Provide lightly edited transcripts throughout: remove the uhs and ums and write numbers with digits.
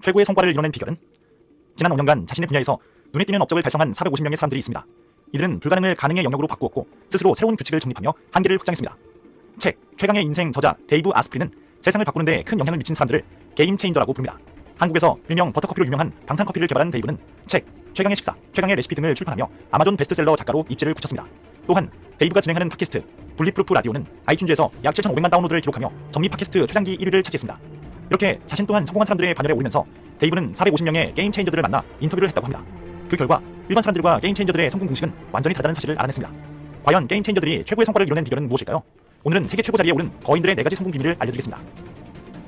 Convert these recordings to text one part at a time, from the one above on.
최고의 성과를 이뤄낸 비결은? 지난 5년간 자신의 분야에서 눈에 띄는 업적을 달성한 450명의 사람들이 있습니다. 이들은 불가능을 가능의 영역으로 바꾸었고 스스로 새로운 규칙을 정립하며 한계를 확장했습니다. 책 최강의 인생 저자 데이브 아스프리는 세상을 바꾸는 데 큰 영향을 미친 사람들을 게임 체인저라고 부릅니다. 한국에서 일명 버터커피로 유명한 방탄커피를 개발한 데이브는 책 최강의 식사, 최강의 레시피 등을 출판하며 아마존 베스트셀러 작가로 입지를 굳혔습니다. 또한 데이브가 진행하는 팟캐스트 분리프루프 라디오는 아이튠즈에서 약 7,500만 다운로드를 기록하며 전미 팟캐스트 최장기 1위를 차지했습니다. 이렇게 자신 또한 성공한 사람들의 반열에 오르면서 데이브는 450명의 게임 체인저들을 만나 인터뷰를 했다고 합니다. 그 결과 일반 사람들과 게임 체인저들의 성공 공식은 완전히 다르다는 사실을 알아냈습니다. 과연 게임 체인저들이 최고의 성과를 이뤄낸 비결은 무엇일까요? 오늘은 세계 최고 자리에 오른 거인들의 4가지 성공 비밀을 알려드리겠습니다.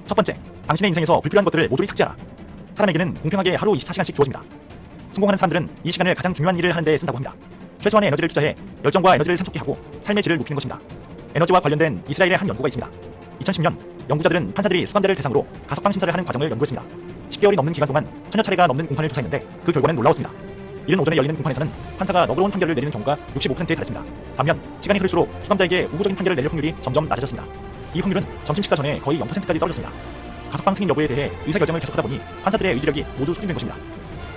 첫 번째, 당신의 인생에서 불필요한 것들을 모조리 삭제하라. 사람에게는 공평하게 하루 24시간씩 주어집니다. 성공하는 사람들은 이 시간을 가장 중요한 일을 하는 데 쓴다고 합니다. 최소한의 에너지를 투자해 열정과 에너지를 샘솟게 하고 삶의 질을 높이는 것입니다. 에너지와 관련된 이스라엘의 한 연구가 있습니다. 2010년 연구자들은 판사들이 수감자를 대상으로 가석방 심사를 하는 과정을 연구했습니다. 10개월이 넘는 기간 동안 천여 차례가 넘는 공판을 조사했는데 그 결과는 놀라웠습니다. 이른 오전에 열리는 공판에서는 판사가 너그러운 판결을 내리는 경우가 65%에 달했습니다. 반면 시간이 흐를수록 수감자에게 우호적인 판결을 내릴 확률이 점점 낮아졌습니다. 이 확률은 점심 식사 전에 거의 0%까지 떨어졌습니다. 가석방 승인 여부에 대해 의사결정을 계속하다 보니 판사들의 의지력이 모두 수준된 것입니다.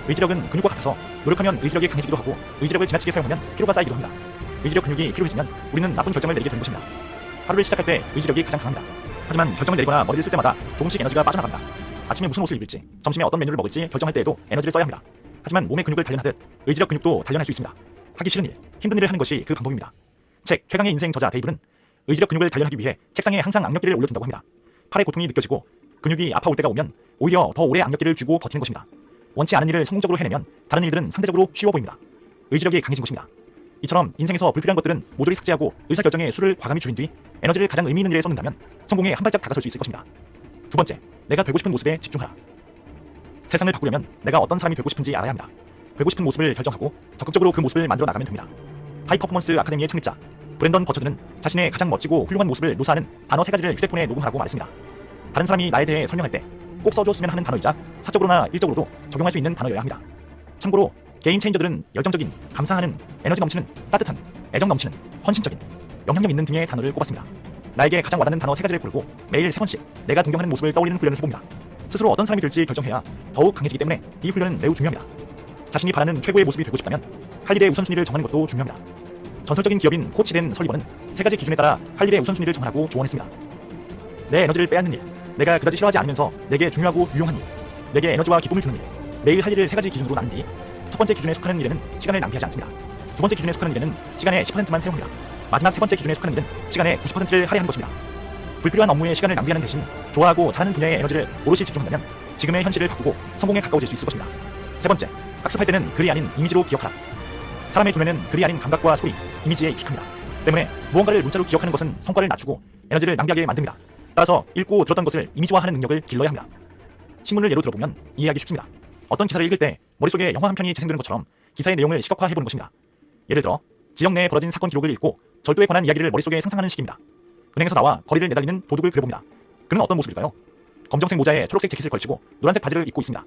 의지력은 근육과 같아서 노력하면 의지력이 강해지기도 하고 의지력을 지나치게 사용하면 피로가 쌓이기도 합니다. 의지력 근육이 피로해지면 우리는 나쁜 결정을 내리게 되는 것입니다. 하루를 시작할 때 의지력이 가장 강합니다. 하지만 결정을 내리거나 머리를 쓸 때마다 조금씩 에너지가 빠져나갑니다. 아침에 무슨 옷을 입을지, 점심에 어떤 메뉴를 먹을지 결정할 때에도 에너지를 써야 합니다. 하지만 몸의 근육을 단련하듯 의지력 근육도 단련할 수 있습니다. 하기 싫은 일, 힘든 일을 하는 것이 그 방법입니다. 책 최강의 인생 저자 데이브는 의지력 근육을 단련하기 위해 책상에 항상 악력기를 올려둔다고 합니다. 팔의 고통이 느껴지고 근육이 아파올 때가 오면 오히려 더 오래 악력기를 쥐고 버티는 것입니다. 원치 않은 일을 성공적으로 해내면 다른 일들은 상대적으로 쉬워 보입니다. 의지력이 강해진 것입니다. 이처럼 인생에서 불필요한 것들은 모조리 삭제하고 의사결정에 수를 과감히 줄인 뒤 에너지를 가장 의미 있는 일에 쏟는다면 성공에 한 발짝 다가설 수 있을 것입니다. 두 번째, 내가 되고 싶은 모습에 집중하라. 세상을 바꾸려면 내가 어떤 사람이 되고 싶은지 알아야 합니다. 되고 싶은 모습을 결정하고 적극적으로 그 모습을 만들어 나가면 됩니다. 하이퍼포먼스 아카데미의 창립자 브랜던 버처드는 자신의 가장 멋지고 훌륭한 모습을 묘사하는 단어 3가지를 휴대폰에 녹음하라고 말했습니다. 다른 사람이 나에 대해 설명할 때 꼭 써줬으면 하는 단어이자 사적으로나 일적으로도 적용할 수 있는 단어여야 합니다. 참고로 게임 체인저들은 열정적인, 감사하는, 에너지 넘치는, 따뜻한, 애정 넘치는, 헌신적인, 영향력 있는 등의 단어를 꼽았습니다. 나에게 가장 와닿는 단어 3가지를 고르고 매일 3번씩 내가 동경하는 모습을 떠올리는 훈련을 해봅니다. 스스로 어떤 사람이 될지 결정해야 더욱 강해지기 때문에 이 훈련은 매우 중요합니다. 자신이 바라는 최고의 모습이 되고 싶다면 할 일의 우선순위를 정하는 것도 중요합니다. 전설적인 기업인 코치된 설리번은 3가지 기준에 따라 할 일의 우선순위를 정하라고 조언했습니다. 내 에너지를 빼앗는 일, 내가 그다지 싫어하지 않으면서 내게 중요하고 유용한 일, 내게 에너지와 기쁨을 주는 일, 매일 할 일을 3가지 기준으로 나눈 뒤 첫 번째 기준에 속하는 일에는 시간을 낭비하지 않습니다. 두 번째 기준에 속하는 일에는 시간의 10%만 사용합니다. 마지막 세 번째 기준에 속하는 일은 시간의 90%를 할애하는 것입니다. 불필요한 업무에 시간을 낭비하는 대신 좋아하고 잘하는 분야의 에너지를 오롯이 집중한다면 지금의 현실을 바꾸고 성공에 가까워질 수 있을 것입니다. 세 번째, 학습할 때는 글이 아닌 이미지로 기억하라. 사람의 두뇌는 글이 아닌 감각과 소리, 이미지에 익숙합니다. 때문에 무언가를 문자로 기억하는 것은 성과를 낮추고 에너지를 낭비하게 만듭니다. 따라서 읽고 들었던 것을 이미지화하는 능력을 길러야 합니다. 신문을 예로 들어보면 이해하기 쉽습니다. 어떤 기사를 읽을 때 머릿속에 영화 한 편이 재생되는 것처럼 기사의 내용을 시각화해보는 것입니다. 예를 들어 지역 내에 벌어진 사건 기록을 읽고 절도에 관한 이야기를 머릿속에 상상하는 식입니다. 은행에서 나와 거리를 내달리는 도둑을 그려봅니다. 그는 어떤 모습일까요? 검정색 모자에 초록색 재킷을 걸치고 노란색 바지를 입고 있습니다.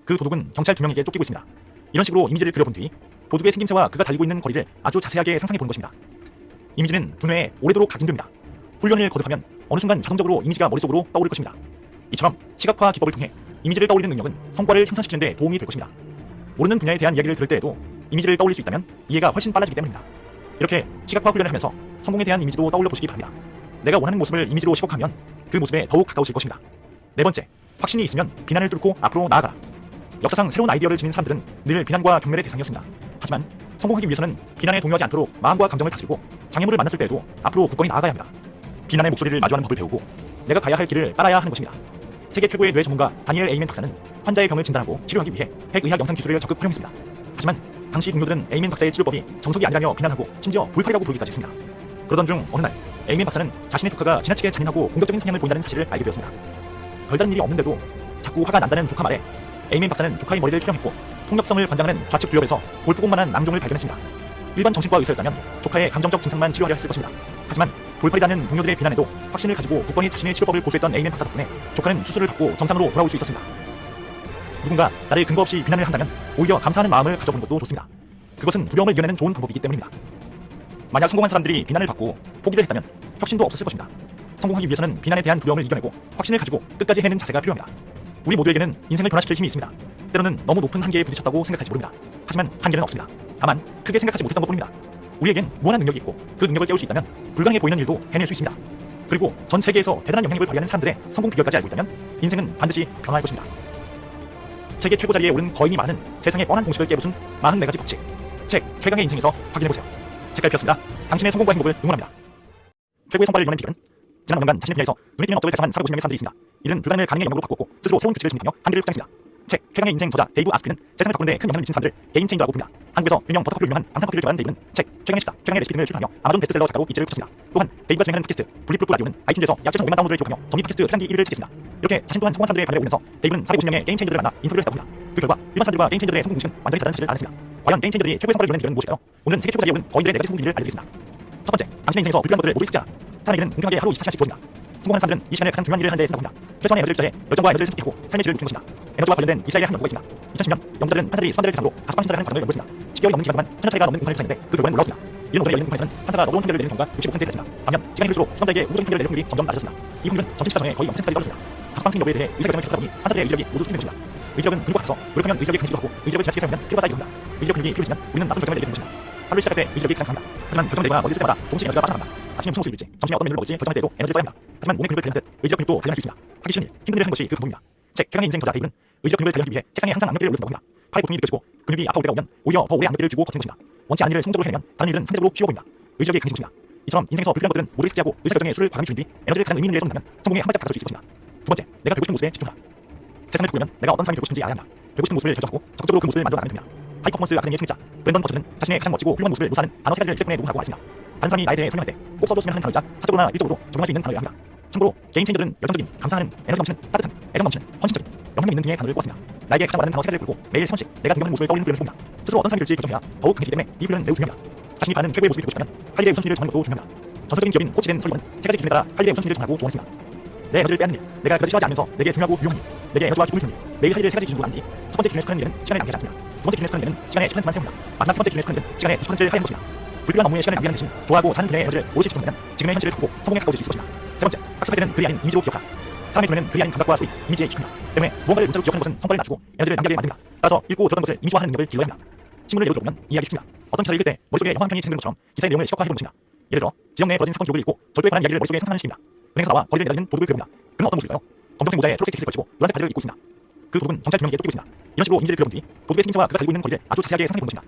그 도둑은 경찰 2명에게 쫓기고 있습니다. 이런 식으로 이미지를 그려본 뒤 도둑의 생김새와 그가 달리고 있는 거리를 아주 자세하게 상상해보는 것입니다. 이미지는 두뇌에 오래도록 각인됩니다. 훈련을 거듭하면 어느 순간 자동적으로 이미지가 머릿속으로 떠오를 것입니다. 이처럼 시각화 기법을 통해 이미지를 떠올리는 능력은 성과를 향상시키는 데 도움이 될 것입니다. 모르는 분야에 대한 이야기를 들을 때에도 이미지를 떠올릴 수 있다면 이해가 훨씬 빨라지기 때문입니다. 이렇게 시각화 훈련을 하면서 성공에 대한 이미지도 떠올려 보시기 바랍니다. 내가 원하는 모습을 이미지로 시각화하면 그 모습에 더욱 가까우실 것입니다. 네 번째, 확신이 있으면 비난을 뚫고 앞으로 나아가라. 역사상 새로운 아이디어를 지닌 사람들은 늘 비난과 경멸의 대상이었습니다. 하지만 성공하기 위해서는 비난에 동요하지 않도록 마음과 감정을 다스리고 장애물을 만났을 때에도 앞으로 굳건히 나아가야 합니다. 비난의 목소리를 마주하는 법을 배우고 내가 가야 할 길을 따라야 하는 것입니다. 세계 최고의 뇌 전문가 다니엘 에이멘 박사는 환자의 병을 진단하고 치료하기 위해 핵의학 영상 기술을 적극 활용했습니다. 하지만 당시 동료들은 에이멘 박사의 치료법이 정석이 아니라며 비난하고 심지어 불팔이라고 부르기까지 했습니다. 그러던 중 어느 날 에이멘 박사는 자신의 조카가 지나치게 잔인하고 공격적인 성향을 보인다는 사실을 알게 되었습니다. 별다른 일이 없는데도 자꾸 화가 난다는 조카 말에 에이멘 박사는 조카의 머리를 추정했고 폭력성을 관장하는 좌측 두엽에서 골프공만한 낭종을 발견했습니다. 일반 정신과 의사였다면 조카의 감정적 증상만 치료하려 했을 것입니다. 하지만 돌팔이라는 동료들의 비난에도 확신을 가지고 굳건히 자신의 치료법을 고수했던 에이멘 박사 덕분에 조카는 수술을 받고 정상으로 돌아올 수 있었습니다. 누군가 나를 근거 없이 비난을 한다면 오히려 감사하는 마음을 가져보는 것도 좋습니다. 그것은 두려움을 이겨내는 좋은 방법이기 때문입니다. 만약 성공한 사람들이 비난을 받고 포기를 했다면 혁신도 없었을 것입니다. 성공하기 위해서는 비난에 대한 두려움을 이겨내고 확신을 가지고 끝까지 해내는 자세가 필요합니다. 우리 모두에게는 인생을 변화시킬 힘이 있습니다. 때로는 너무 높은 한계에 부딪혔다고 생각할지 모릅니다. 하지만 한계는 없습니다. 다만 크게 생각하지 못했던 것뿐입니다. 우리에겐 무한한 능력이 있고 그 능력을 깨울 수 있다면 불가능해 보이는 일도 해낼 수 있습니다. 그리고 전 세계에서 대단한 영향력을 발휘하는 사람들의 성공 비결까지 알고 있다면 인생은 반드시 변화할 것입니다. 세계 최고 자리에 오른 거인이 많은 세상의 뻔한 공식을 깨부순 44가지 법칙. 책 최강의 인생에서 확인해보세요. 책갈 피었습니다. 당신의 성공과 행복을 응원합니다. 최고의 성과를 이루는 비결은 지난 5년간 자신의 분야에서 눈에 띄는 업적을 달성한 450명의 사람들이 있습니다. 이들은 불가능을 가능의 영역으로 바꾸었고 스스로 새로운 규칙을 정립하며 한계를 확장했습니다. 책 최강의 인생 저자 데이브 아스피는 세상을 바꾸는 데 큰 영향을 미친 사람들을 게임 체인저라고 부릅니다. 한국에서 일명 버터커피로 유명한 방탄커피를 개발한 데이브는 책 최강의 식사, 최강의 레시피 등을 출판하며 아마존 베스트셀러 작가로 입지를 굳혔습니다. 또한 데이브가 진행하는 팟캐스트 블리프루프 라디오는 아이튠즈에서 약 7,500만 다운로드를 기록하며 전미 팟캐스트 최단기 1위를 차지했습니다. 이렇게 자신 또한 성공한 사람들의 발에 오면서 데이브는 450명의 게임 체인저들을 만나 인터뷰를 했다고 합니다. 그 결과 일반 사람들과 게임 체인저들의 성공 공식은 완전히 다른 사실을 알았습니다. 과연 게임 체인저들이 최고의 성과를 이루는 비결은 무엇일까요? 오늘은 세계 최고 자리에 오른 거인들의 4가지 성공 비밀을 알려드리겠습니다. 첫 번째, 당신의 인생에서 불필요한 것들을 모두 잊자. 사람에게는 공평하게 하루 24시간씩 주어집니다. 성공한 사람들은 이 시간을 가장 중요한 일을 하는 데 쓴다고 합니다. 최소한의 에너지를 투자해 열정과 에너지를 선택하고 삶의 질을 높이는 것입니다. 에너지와 관련된 이스라엘의 한 연구가 있습니다. 2010년 영자들은 판사들이 수감자를 대상으로 가스방 신자를 하는 과정을 연구했습니다. 10개월이 넘는 기간 동안 천여 차이가 넘는 공판을 조사했는데 그 결과는 놀라웠습니다. 이런 논문에 열린 공판에서는 판사가 너그러운 판결을 내는 경우가 65%에 달했습니다. 반면 시간이 흐를수록 수감자에게 우호적인 판결을 내는 확률이 점점 낮아졌습니다. 이 확률은 전체 시사 전에 거의 0%까지 떨어졌습니다. 가스방 승인 여부에 대해 의사결정을 계속하다 보니 판사들의 의지력이 모두 수준된 것입니다. 의지력은 근육과 같아서 노력하면 의지력이 강해지기도 하고 의지력을 지나치게 사용하면 피로가 쌓이기도 합니다. 의지력 근육이 필요해지면 우리는 나쁜 결정을 내게 되는 것입니다. 하루를 시작할 때 의지력이 가장 강합니다. 하지만 결정을 내거나 멀리 쓸 때마다 조금씩 에너지가 빠져나갑니다. 아침에 무슨 옷을 입을지, 점심에 어떤 메뉴를 먹을지 결정할 때도 에너지가 쌓입니다. 하지만 몸의 근육을 관리하듯 의지력 근육도 관리할 수 있습니다. 하기 쉬운 일, 힘든 일을 하는 것이 그 방법입니다. 책 최강의 인생 저자 데이브는 의지력 근육을 관리하기 위해 책상에 항상 악력들을 올려둔다고 합니다. 팔에 고통이 느껴지고 근육이 아파올 때가 오면 오히려 더 오래 악력들을 주고 버티는 것입니다. 원치 않은 일을 성적으로 해내면 다른 일은 상대적으로 쉬워 보입니다. 의지력이 강해진 것입니다. 이처럼 인생에서 불필요한 것들은 모두 삭제하고 의사결정에 수를 과감히 주는 뒤 에너지를 가장 의미 있는 일에 쏟는다면 성공에 한 발짝 다가설 수 있을 것입니다. 두 번째, 내가 되고 싶은 모습에 집중하라. 세상을 바꾸려면 내가 어떤 사람이 되고 싶은지 알아야 합니다. 되고 싶은 모습을 결정하고 적극적으로 그 모습을 만들어 나가면 됩니다. 하이퍼포먼스 아카데미의 창립자 브랜던 버츠는 자신의 가장 멋지고 훌륭한 모습을 묘사하는 단어 3가지를 휴대폰에 녹음하고 말했습니다. 다른 사람이 나에 대해 설명할 때 꼭 써줬으면 하는 단어이자 사적으로나 일적으로 적용할 수 있는 단어여야 합니다. 참고로 게임 체인저들은 열정적인, 감사하는, 에너지 넘치는, 따뜻한, 애정 넘치는, 헌신적인, 영향력 있는 등의 단어를 꼽았습니다. 나에게 가장 많은 단어 3가지를 고르고 매일 3번씩 내가 동경하는 모습을 떠올리는 훈련을 해봅니다. 스스로 어떤 사람이 될지 결정해야 더욱 강해지기 때문에 이 훈련은 매우 중요합니다. 자신이 바라는 최고의 모습이 되고 싶다면 할리의 우선순위를 정하는 것도 중요합니다. 전설적인 기업인 코치된 설리번은 3가지 기준에 따라 할리의 우선순위를 정하고 조언했습니다. 내 에너지를 빼앗는 일, 내가 그다지 싫어하지 않으면서 내게 중요하고 유용한 일, 내게 에너지와 기쁨을 주는 일, 매일 할 일을 3가지 기준으로 나눈 뒤 첫 번째 기준에 속하는 일은 시간을 낭비하지 않습니다. 두 번째 기준에 속하는 일은 시간의 10%만 세웁니다. 마지막 세 번째 기준에 속하는 일은 시간의 90%를 할애하는 것입니다. 불필요한 업무에 시간을 낭비하는 대신 좋아하고 사는 분야의 에너지를 오롯이 집중하면 지금의 현실을 바꾸고 성공에 가까워질 수 있을 것입니다. 세 번째, 학습할 때는 글이 아닌 이미지로 기억하라. 사람의 눈에는 글이 아닌 감각과 소리, 이미지에 익숙합니다. 때문에 무언가를 문자로 기억하는 것은 성과를 낮추고 에너지를 낭비하게 만듭니다. 따라서 읽고 들었던 것을 이미지화하는 능력을 길러야 합니다. 신문을 예로 들어보면 이해하기 쉽습니다. 어떤 기사를 읽을 때 머릿속에 영화 한 편이 생기는 것처럼 기사의 내용을 시각화해보는 것입니다. 예를 들어 지역 내에 벌어진 사건 기록을 읽고 절도에 관한 이야기를 머릿속에 상상하는 식입니다. 은행에서 나와 거리를 내다니는 도둑을 그려봅니다. 그는 어떤 모습일까요? 검정색 모자에 초록색 티셔츠를 걸치고 노란색 바지를 입고 있습니다. 그 도둑은 경찰 2명에게 쫓기고 있습니다. 이런 식으로 이미지를 그려본 뒤 도둑의 생김새와 그가 달리고 있는 거리를 아주 자세하게 상상해보는 것입니다.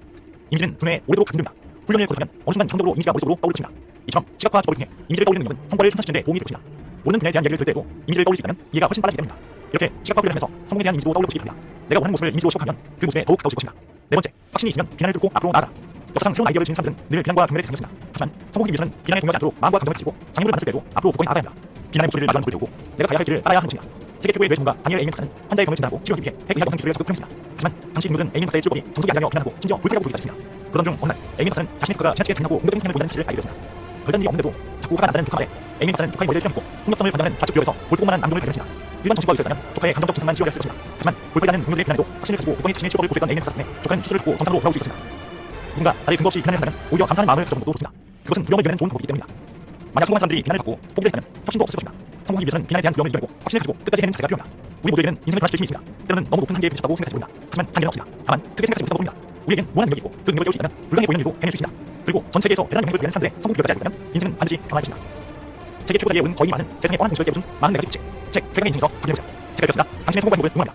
이미지는 두뇌에 오래도록 강조됩니다. 훈련을 거듭하면 어느 순간 자동적으로 이미지가 머릿속으로 떠오를 것입니다. 이처럼 시각화 기법을 통해 이미지를 떠올리는 능력은 성과를 향상시키는 데 도움이 될 것입니다. 모르는 분야에 대한 이야기를 들을 때에도 이미지를 떠올릴 수 있다면 이해가 훨씬 빨라지기 때문입니다. 이렇게 시각화 훈련을 하면서 성공에 대한 이미지도 떠올려 보시기 바랍니다. 내가 원하는 모습을 이미지로 시각화하면 그 모습에 더욱 가까워질 것입니다. 네 번째, 확신이 있으면 비난을 뚫고 앞으로 나아가. 역사상 새로운 아이디어를 지닌 사람들은 늘 비난과 경멸에 대상이었습니다. 하지만 성공하기 위해서는 비난에 동요하지 않도록 마음과 감정을 지고 장애물을 만났을 때도 앞으로 굳건히 나아가야 합니다. 비난의 목소리를 마주하는 것을 배우고 내가 가야 할 길을 알아야 하는 것입니다. 세계 최고의 뇌 전문가 다니엘 에이멘 박사는 환자의 병을 진단하고 치료하기 위해 핵의학 영상 기술을 적극 활용했습니다. 하지만 당시 인물은 에이멘 박사의 치료법이 정석이 아니라며 비난하고 심지어 불쾌하고 보기까지 했습니다. 그러던 중 어느 날 에이멘 박사는 자신의 국가가 지나치게 잔인하고 공격적인 사람을 보인다는 사실을 알게 되었습니다. 별다른 일이 없는데도 자꾸 화가 난다는 조카 말에 에이멘 박사는 조카의 머리를 휘감고 폭력성을 관장하는 좌측 듀얼에서 볼트만한 안경을 발견했습니다. 일반 정신과가 있었다면 조카의 감정적 증상만 치료할 수 있을 것입니다. 하지만 볼트라는 능력의 비난에도 확신을 가지고 국건히 자신의 치료법을 고수했던 에이멘 박사 때문에 조카는 수술을 듣고 정상으로 돌아올 수 있었습니다. 누군가 나를 근거 없이 비난을 한다면 오히려 감사하는 마음을 가져보는 것도 좋습니다. 그것은 두려움을 이겨내는 좋은 방법이기 때문입니다. 만약 성공한 사람들이 비난을 받고 포기를 했다면 혁신도 없을 것입니다. 성공하기 위해서는 비난에 대한 두려움을 이겨내고 확신을 가지고 끝까지 해내는 자세가 필요합니다. 우리 모두에게는 인생을 변화시킬 힘이 있습니다. 때로는 너무 높은 한계에 부딪혔다고 생각하지 모릅니다. 하지만 한계는 없습니다. 다만 크게 생각하지 못한 것뿐입니다. 우리에겐 무한한 능력이 있고 그 능력을 깨울 수 있다면 불가능해 보이는 일도 해낼 수 있습니다. 그리고 전 세계에서 대단한 영향력을 발휘하는 사람들의 성공 비결까지 알고 있다면 인생은 반드시 변화할 것입니다. 세계 최고 자리에 오른 거인이 많은 세상의 뻔한 공식을 깨부순 44가지 법칙. 책 최강의 인생에서 확인해보세요. 책을 폈습니다. 당신의 성공과 행복을 응원합니다.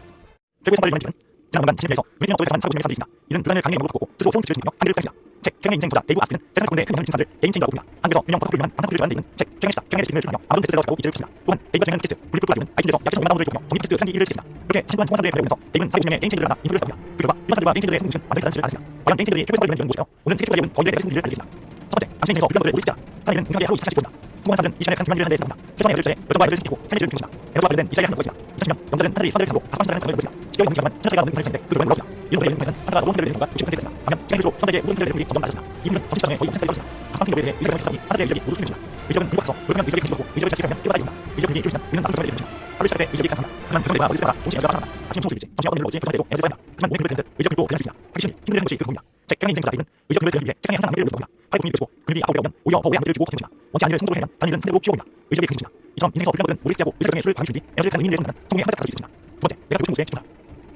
최고의 성과를 이루는 기준은 지난 5년간 자신의 분야에서 눈에 띄는 업적을 달성한 450명의 사람들이 있습니다. 이들은 불가능을 가능의 영역으로 바꾸고 스스로 새로운 규칙을 정립하며 한계를 확장했습니다. 책 최강의 인생 저자 데이브 아스피는 세상을 바꾸는 데 큰 영향을 미친 사람들 게임 체인저라고 부릅니다. 한국에서 일명 버터커피를 유명한 방탄커피를 개발한 데이브는 책 최강의 식사, 최강의 레시피를 출판하며 아마존 베스트셀러 작가로 입지를 굳습니다. 또한 데이브가 진행하는 팟캐스트 블리프루프 라디오는 아이튠즈에서 약 7,500만 다운로드를 기록하며 정기 팟캐스트 상기 1위를 차지했습니다. 이렇게 자신 또한 성공한 사람들의 발에 오면서 데이브는 450명의 게임 체인저들을 만나 인터뷰를 했답니다. 그 결과 일반 사람들과 게임 체인저들의 성공 공식은 완전히 다른 사실을 알았습니다. 과연 게임 체인저들이 최고의 성과를 이루는 무엇일까요? 오늘은 세계 최고 자리에 오른 거인들의 4가지 비밀을 알려드리겠습니다. 첫 번째, 당신의 인생에서 불필요한 것들을 모두 잊자. 사람들은 공평하게 하루 24시간씩 보입니다. 성공한 사람들은 이 시간을 가장 중요한 일을 하는 데 쓴답니다. 최소한의 에너지를 투자해 열정과 에너지를 선택하고 삶의 질을 높이는 것입니다. 에너지와 관련된 이사이의 한 연구가 있습니다. 2010년 영자들은 판사들이 사람들을 상으로 가스방 신자를 하는 과정을 연구했습니다. 10개월 넘는 기간 동안 천여 차이가 넘는 공판을 진행했는데 그 결과는 놀라웠습니다. 이런 논문에 열린 공판에서는 판사가 노동 판결을 내는 경우가 60%에 달했습니다. 반면 시간이 흐를수록 수험자에게 모든 판결을 내는 확률이 점점 낮아졌습니다. 이 이유는 정신 시장에 거의 0%까지 떨어졌습니다. 가스방 승 여부에 대해 의사결정을 했다니 판사들의 의력이 모두 수준입니다. 의력은 근육과 같아서 노력하면 의력이 강해지고 의력을 지나치게 사용하면 피로가 쌓입니다. 의력 근육이 필요해지면 우리는 나쁜 결과를 내는 것입니다. 하루 시작할 때 의력이 강합니다. 하지만 결정되거나 멀리 때마다 조금씩 에너지가 빠져나갑니다. 아침 무슨 옷을 입지, 점심에 어떤 일을 먹을지 결정할 때도 에너지가 쌓입니다. 하지만 몸의 근육을 되는 듯 의력 근육도 변할 수 있습니다. 하기 쉬운 일, 힘든 일을 하는 것이 그 부분입니다. 책 최강의 인생 저자 데이브는 의력 근육을 되는 위해 책상에 항상 악력을 올려놓습니다. 팔에 고통이 느껴지고 근육이 아파오게 오면 오히려 더 오래 악력을 주고 버티는 것입니다. 원치 않은 일을 성공으로 해내면 다른 일은 상대로 쉬워 보입니다. 의력이 강해집니다. 이처럼 인생에서 불필요한 것들은 모두 삭제하고 의사결정에 수를 과감히 준 뒤 에너지를 가는 의미를 내놓는다면 성공에 한 발짝 다가설 수 있습니다. 번째, 내가 배고픈 모습에 집중하라.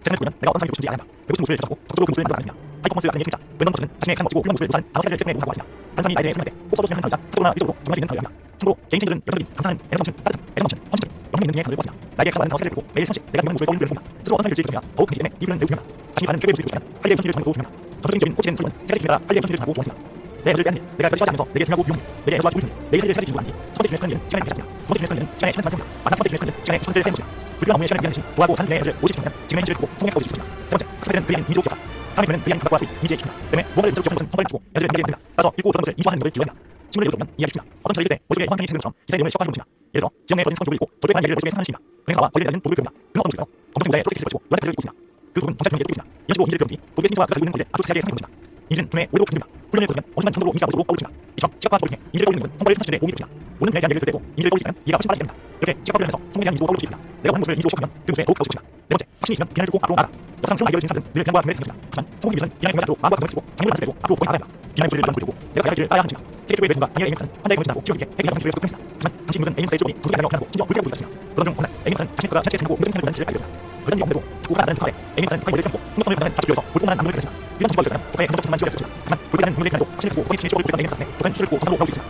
세상을 보면 내가 어떤 사람이 배고픈지 알아야 한다. 배고픈 모습을 찾고 적극적으로 그 모습을 만들어 나갑니다. 하이퍼먼스 같은 예술자, 웬덤 버스는 자신의 가장 멋지고 훌륭한 모습을 묘사하는 방어 사례를 최근에 모험하고 왔습니다. 한 사람이 나에 대해 설명할 때꼭 써줬으면 하는 강의자, 사고나 일적으로 정말 수 있는 강의입니다. 참고로 개인 체질은 영적인, 감사한, 애정 넘치는, 따뜻한, 애정 넘치는, 헌신적인, 영혼이 있는 등의 강의를 보았습니다. 나에게 가장 많은 방어 사례를 보고 매일 잠시 내가 유명한 모습을 떠올리는 노력을 합니다. 스스로 어떤 사람이 될지 겁니다. 더욱 강시 때문에 이 글은 매우 중요합니다. 자신이 받는 최고의 모습을 보시면 할리의 현실을 정하고 중요합니다. 전설적인 적인 꽃이 된 소리는 세 가지 중에 하나 할리의 현실을 정하고 보았습니다. 내 현실을 빼앗는 일, 내가 여기까지 하면서 내게 중요하고 유용해, 내게 애도와 기분이 내게 할 일을 차리지 못하니 첫 번째 중요한 일은 시간을 비잡습니다. 두 번째 중요한 일은 시간의 시간을 만듭니다. 마지막 첫 번째 중요한 일은 시간의 선택을 해는 것입니다. 불필요한 업무에 시간을 비하는 대신 도하고 사는 일의 여지를 오직 지키면 지금의 현실을 보고 성공에 가까워질 수 있습니다. 세 번째, 학습에 대한 그의 이미지로 기억하라. 사람의 표현은 그의 감각과 수익, 이미지에 집중한다. 때문에 무언가를 인적으로 기억하는 것은 성과를 주고 여지를 남기게 됩니다. 따라서 읽고 들은 것을 이수하는 것을 기억합니다. 신문을 읽어보면 이해하겠습니다. 어떤 것을 읽을 때 머릿속에 허황이 생기는 것처럼 기사의 내용을 시각화하는 것입니다. 예를 들어 지역 내에 벌어진 사건 쪽을 읽고 저에 관한 얘기를 머릿속에 상상하는 것입니다. 그래서 나와 권리를 가진 도구를 배웁니다. 그는 어떤 것일까요? 검정 문자에 초록색 글씨를 붙이고 여자 글을 읽고 있습니다. 그 부분 경찰 조용히 읽고 있습니다. 이런 식으로 이미지를 배운 뒤 도구의 신조와 그가 가지고 있는 권리를 아주 자세하게 상상해 봅니다. 이미지는 눈에 오래도 깊습니다. 훈련을 거두면 어느 순간 정도로 이미지가 머릿속으로 떠오릅니다. 이처럼 시각화 조리에 이미지를 떠올리는 것은 성과를 현실에 공유해 봅니다. 오는 분야에 대한 얘기를 들고 이미지를 떠올리면 이해가 훨씬 빨라지게 됩니다. 이렇게 시각화 훈련에서 성공에 대한 이미지로 떠올릴 수 있습니다. 내가 원하는 모습을 이미지로 시각하면 그 모습에 더욱 가고 싶습니다. 네 번째, 확신이 있으면 비난을 듣고 앞으로 알아. 역사상 새로운 아이디어를 진 사람들은 늘 비난과 경멸을 생겼습니다. 하지만 성공의 비전은 비난의 경멸을 마음과 감을 쓰고 장애를 만들고 앞으로 보인 알아야 합니다. 비난의 소리를 안 보이고 내가 가야 할 길을 따야 합니다. 세계 최고의 매진과 다니엘 에이밍스는 환자의 몸을 지나고 치료 있게 핵이 정신을 쏟습니다. 하지만 당시 인물은 에이밍스의 쪽이 도둑이 아니라 없고 심지어 불쾌하고 있었습니다. 그런 중 어느 날 에이밍스는 자신의 거가 자체에 생기고 모든 생활을 알려졌습니다. 그런 일이 없는데도 자꾸 나다는 북한에 에이밍스는 북한의 머리를 감고 폭력성을 부르는 자축교에서 볼품만한 안무를 그렸습니다. 이런 정보가 있었다면 북한의 행동 자체만 지워졌습니다. 하지만 불쾌한 눈물의 비난도 확신을 주고 북한의 진실을 보여주던 에이밍스 덕분에 북한은 수를 고 감사로 가고 있습니다.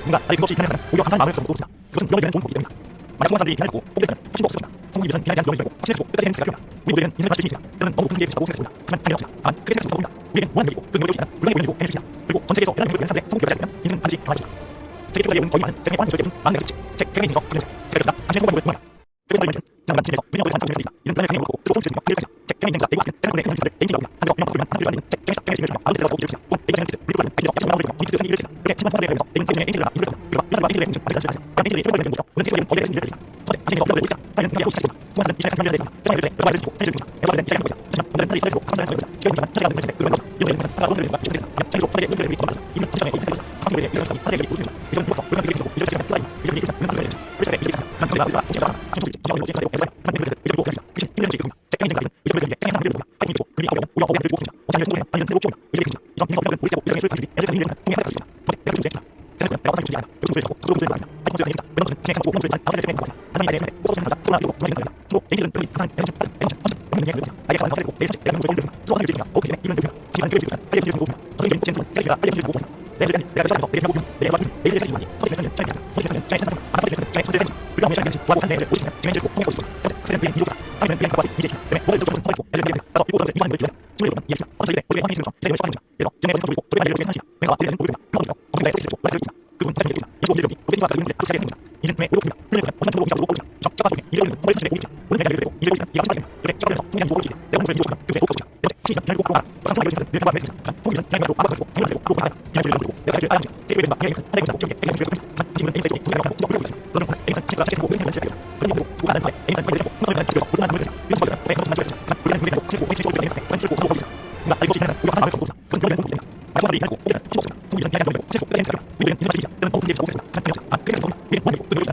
누군가 나를 근거 없이 비난하는 오히려 감사한 마음을 가지고 있습니다. 그것은 부정을 비하는 좋은 복이기 때문입니다. 만약 성공한 사람들이 비난을 듣고 포기되면 확신도 없을 것입니다. 성공의 비전은 비난에 대한 부정을 열고 확신을 주고 끝까지 행동을 필요합니다. 우리 모두에는 인생을 마칠 수 있습니다. 때로는 너무 높은 기회를 주고 생각했습니다. 하지만 당연히 없습니다. 다만 크게 생각하지 못합니다. 우리에겐 무한 능력이고 그 능력을 있지만 불가능의 능력이고 해낼 수 있습니다. 그리고 전 세계에서 대단한 능력을 가진 사람들의 성공 기회를 되면 인생은 반드시 강화해집니다. 세계 최고의 예우는 거의 많은 세상의 보안 기술의 예우는 망가의 빛, 세상의 인생에서 확인됩니다. 세계가 당신의 성공을 보여줍니다. 세계 최고의 예우는 장난 진에서 민영을 관찰하고 있습니다. 이런 불안을 강행으로 보고 스스로 성취를 하려 합니다. 세상의 인생과 내고 있는 세상의 인생을 대인지가 옵니다. 한국 민영 바꾸면 하나를 만드는 세상의 진을 아무 데서도 기록시다. 또 세상의 진을 물리고 있는 아이디어 약점 나오는 거죠. 이들이 일을 시다. 이렇게 천만 성공을 내면서 대인 세상의 인생을 이루려 합니다. 그리고 이들과 이들의 공증 어디가 실시하죠. 그럼 이들이 최고의 예우는 뭐죠? 오늘 세계의 어디에 대해서 일을 합니다. 첫째, 자신의 업적을 보고 있다. 자신은 그냥 해보고 싶다. 통하는 이 시간에 참여해야 됩니다. 세상의 일에 여러 말을 듣고 사실을 듣습니다. 여러 말은 이 시간에 보고 있다. 하지만 오늘은 사실을 듣고 감사를 하고 있다. 시간이 지나면 차지가 되는 것인데 그런 거죠. 이런 일은 하나가 오늘을 위해서 시작됩니다. 그냥 자기로 사실의 의견을 위해 더만다. 이는 정상의 인생을 위해서 항상 위해 이런 사람이 사실의 의견을 보여줍니다. 이런 무엇도 그런 의견을 듣고 이런 시간에 필요합니다. 이런 일이 있으면 이런 사람을 위해서 그래서 이런 난 경리가 의지와 통치자가 자신 소리지 정상을 위해 지켜내고 애써야 난 이런 의견을 보고 있습니다. 그것이 힘든 지금입니다. 세상의 인생과 이런 의견을 세상의 상황을 보고 하고 있고 그리 어려운 우려 어려운 들고 있습니다. 어차피 성공에는 아니면 새로 키웁니다. 이렇게 됩니다. 이점 인생 어려운 우리자고 이런 예술 가지고 애들 가는 일은 통해 하다가 있습니다. 첫째, 내가 중심에 있다. 세상은 내가 어떤 중심이 아니다. 그 중심을 잡고 그 중심을 말합니다. 하이퍼스가 아닙니다. 그런 것은 진행 감고 그런 중심을 다른 때문에 나갑니다. 하나님에 대해 꼭 써주는 남자 코로나 이러고 그런 얘기를 합니다. 또 개인들은 여기 항상 애정심 빠른 애정심 헌신 영혼의 능력을 합니다. 나에게 가만히 서리고 내 사실 내가 명분을 올립니다. 스스로 하나님을 지킵니다. 어그 전에 이런 능력입니다. 하지만 그를 지키면 할례 현실을 보고 옵니다. 선생님은 지금 세계가 할례 현실을 보고 있습니다. 내 현실은 내가 찾아서 내게 하고 내 애와 내 일을 차리지 마니 서리 주는 차리지 않습니다. 서리 주는 차리 찾아서 아까 서리 주는 차리 선택을 해줍니다. 불가능의 차리 현실 도하고 산내 애를 오시면 지금 현실을 통해 보고 있습니다. 첫째, 사실은 그의 이유가 사실은 그의 각과 이미지에 때문에 뭐가 일적으로 성을 주고 애를 믿게 됩니다. 따라서 읽고 들은 이유하는 걸 기회다. 신을 읽으면 이해합니다. 어떤 사실에 우리의 환경이 들어서 세상을 시작합니다. 예를 들어 지금의 어떤 소리고 소리가 일을 상식이다. 내가 우리는 모릅니다. 그런 것이죠. 검증자의 소리를 듣고 라이브를 읽습니다. 그분 자신을 읽습니다. 이런 일력이 도대체와 그 능력을 아주차게 생깁니다. 이는 눈에 오르고입니다. 훈련을 보면 어떤 정도로 기사로 보고 있습니다. 적 속에 일을 읽는 성을 현실에 보고 있습니다. 오는 내가 일을 되고 일을 보시면 이가 확실하게 됩니다. 이렇게 시작하면서 성공이 아니고 보고 있습니다. 내가 오는 소리를 이루고 그게 더욱 가고 싶습니다. 넷째, 신이 비난을 보고 앞으로 가라. 여성 성공이 늘 평범한 매듭입니다. 통일은 비난을 보고 앞으로 가고 당연히 되고 앞으로 가라. 비난을 보고 내가 일을 따야 합니다. 세계의 매듭과 비난의 하나의 군사고 지역에 애기 정신을 봅니다. 하지만 지금은 에이밍스의 쪽이 도대체가 없고 진짜 오르고 있습니다. 그런 중 에이밍스는 체계가 자신을 보고 의미를 만들게 됩니다. 그런 이유로 누가 하는 거에 에이밍스는 거기를 잡고 흥성을 가는 자기에서 불만한 눈을 듭니다. 이런 것들은 왜 행동을 만들었습니다. 하지만 우리는 눈이 되고 실고 에이밍스의 쪽으로 에이밍스에 wen 쓸고 하고 있습니다. 누가 알고 없이 비난하는 우리가 하나를 겪고 있습니다. 그건 결국에는 공부입니다. 마지막 사람들이 비난하고 오기는 힘없습니다. 성공이는 비난이 되고 실고 끝까지 행동을 우리는 인생 마치기자 때는 어떤 일에서 오고 있습니다. 하지만 그냥 그게 너무나 우리는 무한이고 그